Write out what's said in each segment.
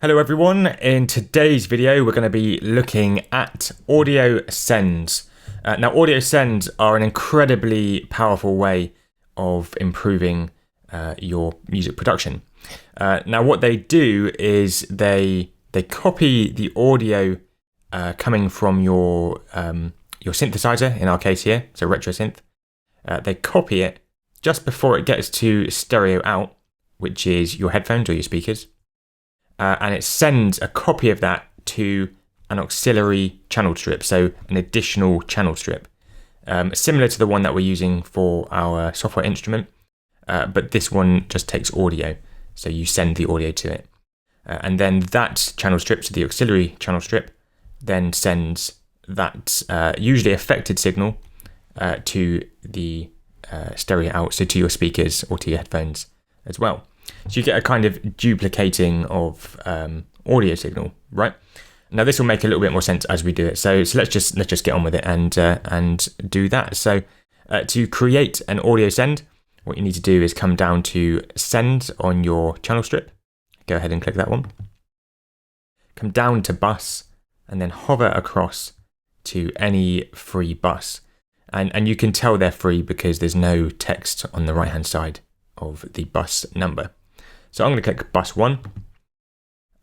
Hello everyone, in today's video we're going to be looking at audio sends. Now audio sends are an incredibly powerful way of improving your music production. Now what they do is they copy the audio coming from your synthesizer, in our case here, so retro synth. They copy it just before it gets to stereo out, which is your headphones or your speakers. And it sends a copy of that to an auxiliary channel strip, so an additional channel strip, similar to the one that we're using for our software instrument, but this one just takes audio, so you send the audio to it. And then that channel strip, so the auxiliary channel strip, then sends that usually affected signal to the stereo out, so to your speakers or to your headphones as well. So you get a kind of duplicating of audio signal, right? Now this will make a little bit more sense as we do it. So let's just get on with it and do that. So to create an audio send, what you need to do is come down to send on your channel strip. Go ahead and click that one. Come down to bus and then hover across to any free bus. And you can tell they're free because there's no text on the right hand side of the bus number. So I'm going to click bus 1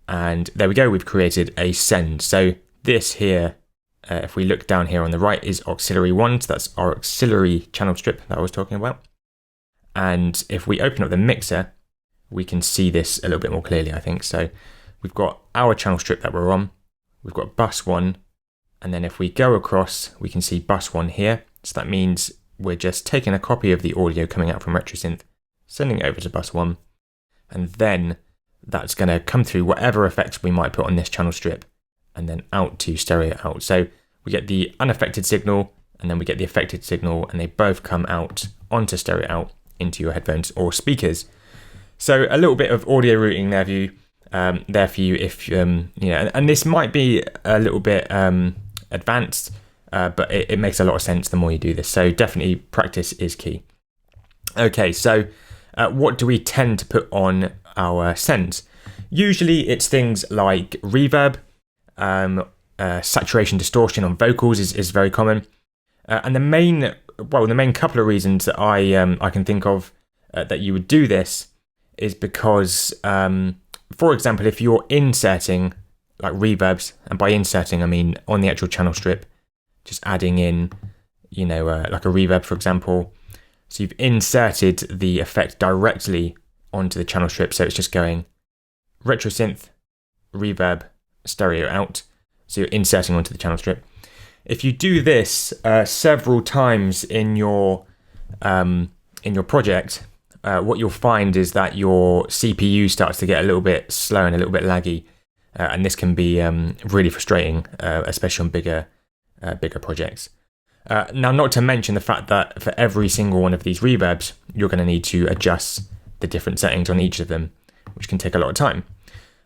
and there we go, we've created a send. So this here, if we look down here on the right, is auxiliary 1, so that's our auxiliary channel strip that I was talking about. And if we open up the mixer, we can see this a little bit more clearly, I think. So we've got our channel strip that we're on, we've got bus 1, and then if we go across, we can see bus 1 here. So that means we're just taking a copy of the audio coming out from RetroSynth, sending it over to bus 1, and then that's going to come through whatever effects we might put on this channel strip and then out to stereo out. So we get the unaffected signal and then we get the affected signal, and they both come out onto stereo out into your headphones or speakers. So a little bit of audio routing there for you if and this might be a little bit advanced, but it makes a lot of sense the more you do this. So definitely practice is key. Okay, so what do we tend to put on our sends? Usually it's things like reverb, saturation distortion on vocals is very common. And the main couple of reasons that I can think of that you would do this is because, for example, if you're inserting like reverbs, and by inserting I mean on the actual channel strip, just adding in, like a reverb, for example. So you've inserted the effect directly onto the channel strip. So it's just going retro synth, reverb, stereo out. So you're inserting onto the channel strip. If you do this several times in your project, what you'll find is that your CPU starts to get a little bit slow and a little bit laggy. And this can be really frustrating, especially on bigger projects. Now, not to mention the fact that for every single one of these reverbs, you're going to need to adjust the different settings on each of them, which can take a lot of time.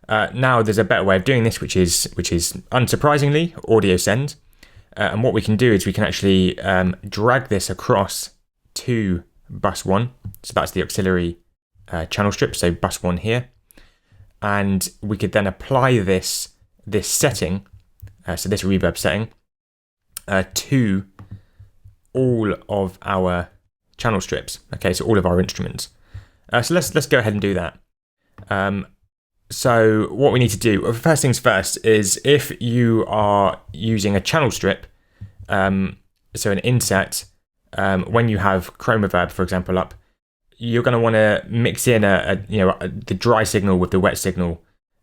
Now, there's a better way of doing this, which is unsurprisingly audio send. And what we can do is we can actually drag this across to bus 1. So that's the auxiliary channel strip, so bus 1 here. And we could then apply this setting, so this reverb setting, to all of our channel strips. Okay, so all of our instruments. So let's go ahead and do that. So what we need to do, first things first, is if you are using a channel strip, so an insert, when you have Reverb, for example, up, you're going to want to mix in the dry signal with the wet signal.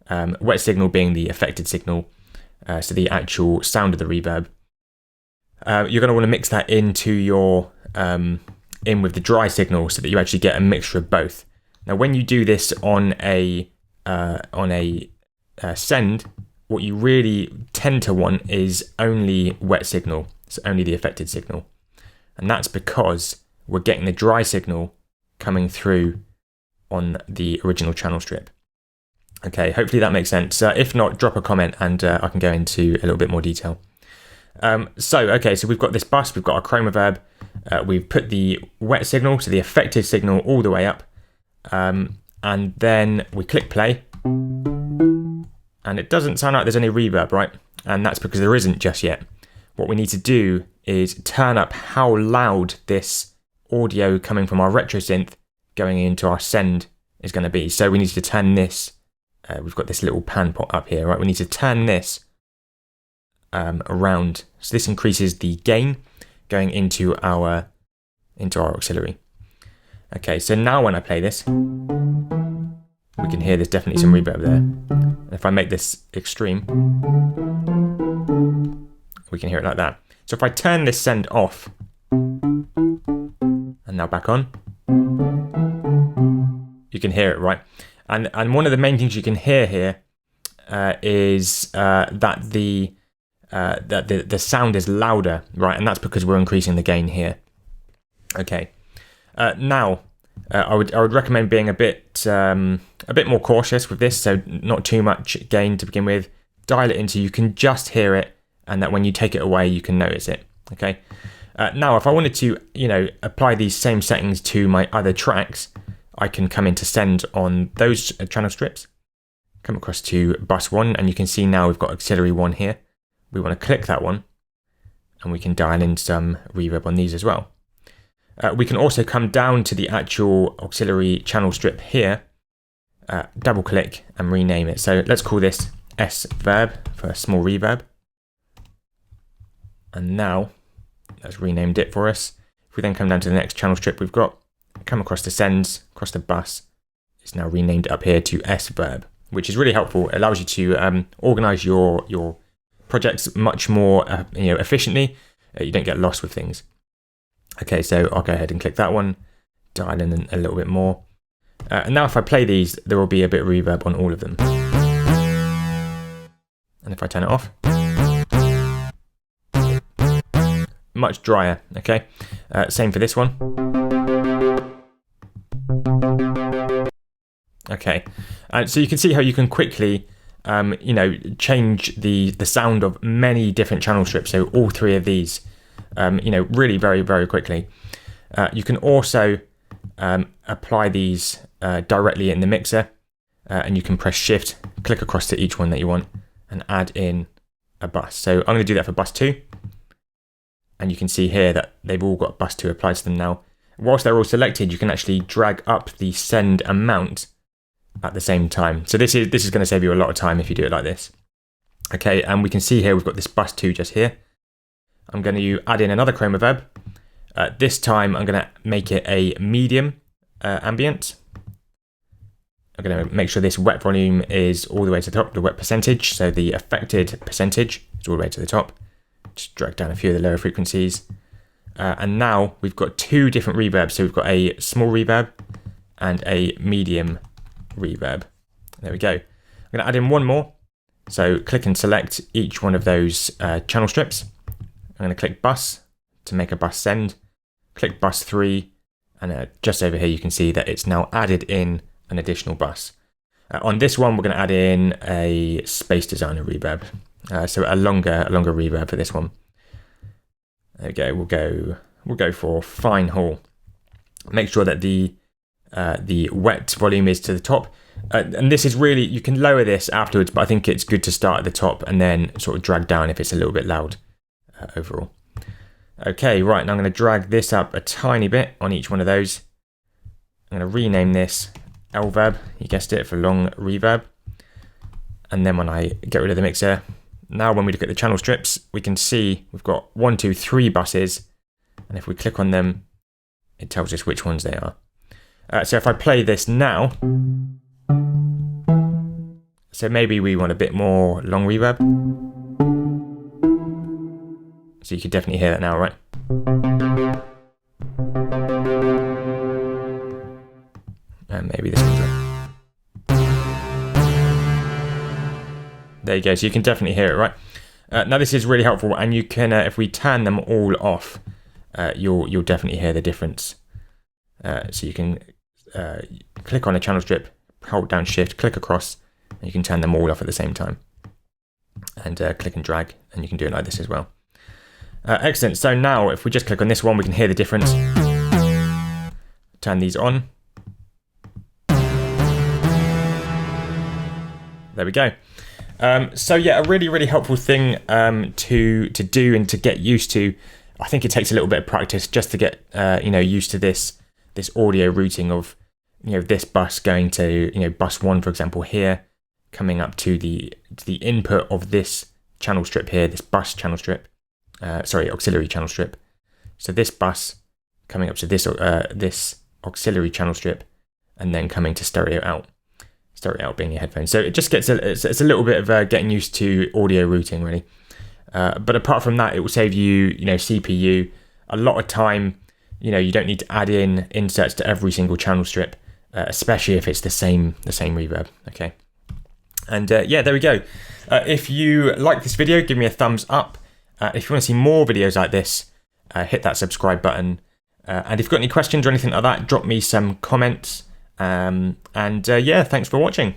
Wet signal being the affected signal, so the actual sound of the reverb. You're going to want to mix that into your in with the dry signal so that you actually get a mixture of both. Now, when you do this on a send, what you really tend to want is only wet signal, so only the affected signal, and that's because we're getting the dry signal coming through on the original channel strip. Okay, hopefully that makes sense. If not, drop a comment and I can go into a little bit more detail. So we've got this bus, we've got our chroma reverb, we've put the wet signal, so the affected signal, all the way up, and then we click play, And it doesn't sound like there's any reverb, right? And that's because there isn't just yet. What we need to do is turn up how loud this audio coming from our retro synth going into our send is going to be. So we need to turn this, we've got this little pan pot up here, right? We need to turn this around. So this increases the gain going into our auxiliary. Okay, so now when I play this, we can hear there's definitely some reverb there. And if I make this extreme, we can hear it like that. So if I turn this send off, and now back on, you can hear it, right? And one of the main things you can hear here is that the sound is louder, right? And that's because we're increasing the gain here. Okay. Now, I would recommend being a bit more cautious with this, so not too much gain to begin with. Dial it into you can just hear it, and that when you take it away, you can notice it. Okay. Now, if I wanted to, apply these same settings to my other tracks, I can come into send on those channel strips, come across to bus 1, and you can see now we've got auxiliary 1 here. We want to click that one, and we can dial in some reverb on these as well. We can also come down to the actual auxiliary channel strip here, double click and rename it. So let's call this S-verb for a small reverb. And now that's renamed it for us. If we then come down to the next channel strip we've got, come across the sends, across the bus, it's now renamed up here to S-verb, which is really helpful. It allows you to organize your projects much more efficiently. You don't get lost with things. Okay, so I'll go ahead and click that one, dial in a little bit more. And now if I play these, there will be a bit of reverb on all of them. And if I turn it off, much drier, okay? Same for this one. Okay, so you can see how you can quickly change the sound of many different channel strips, so all 3 of these. Really very, very quickly. You can also apply these directly in the mixer, and you can press shift, click across to each one that you want, and add in a bus. So I'm going to do that for bus 2. And you can see here that they've all got bus 2 applied to them now. Whilst they're all selected, you can actually drag up the send amount at the same time. So this is going to save you a lot of time if you do it like this. Okay, and we can see here we've got this bus 2 just here. I'm going to add in another chroma reverb. This time I'm going to make it a medium ambient. I'm going to make sure this wet volume is all the way to the top, the wet percentage, so the affected percentage is all the way to the top. Just drag down a few of the lower frequencies. And now we've got 2 different reverbs. So we've got a small reverb and a medium reverb. There we go. I'm going to add in one more. So click and select each one of those channel strips. I'm going to click bus to make a bus send, click bus 3, and just over here you can see that it's now added in an additional bus. On this one, we're going to add in a Space Designer reverb, so a longer reverb for this one. There we go. We'll go for fine hall. Make sure that the wet volume is to the top. And this is really, you can lower this afterwards, but I think it's good to start at the top and then sort of drag down if it's a little bit loud. Overall. Okay, right, now I'm going to drag this up a tiny bit on each one of those. I'm going to rename this L-verb, you guessed it, for long reverb. And then when I get rid of the mixer, now when we look at the channel strips, we can see we've got 1, 2, 3 buses. And if we click on them, it tells us which ones they are. So if I play this now, so maybe we want a bit more long reverb. So you can definitely hear that now, right? And maybe this one's right. There you go. So you can definitely hear it, right? Now this is really helpful, and you can, if we turn them all off, you'll definitely hear the difference. So you can click on a channel strip, hold down shift, click across, and you can turn them all off at the same time. And click and drag, and you can do it like this as well. Excellent. So now if we just click on this one, we can hear the difference. Turn these on. There we go. So yeah, a really helpful thing to do and to get used to. I think it takes a little bit of practice just to get used to this audio routing of this bus going to bus 1, for example, here, coming up to the input of this channel strip here, this bus channel strip, auxiliary channel strip. So this bus coming up to this auxiliary channel strip, and then coming to stereo out being your headphones. So it just gets it's a little bit of getting used to audio routing, really. But apart from that, it will save you CPU a lot of time. You don't need to add in inserts to every single channel strip, especially if it's the same reverb. Okay, and yeah, there we go. If you like this video, give me a thumbs up. If you want to see more videos like this, hit that subscribe button. And if you've got any questions or anything like that, drop me some comments. Yeah, thanks for watching.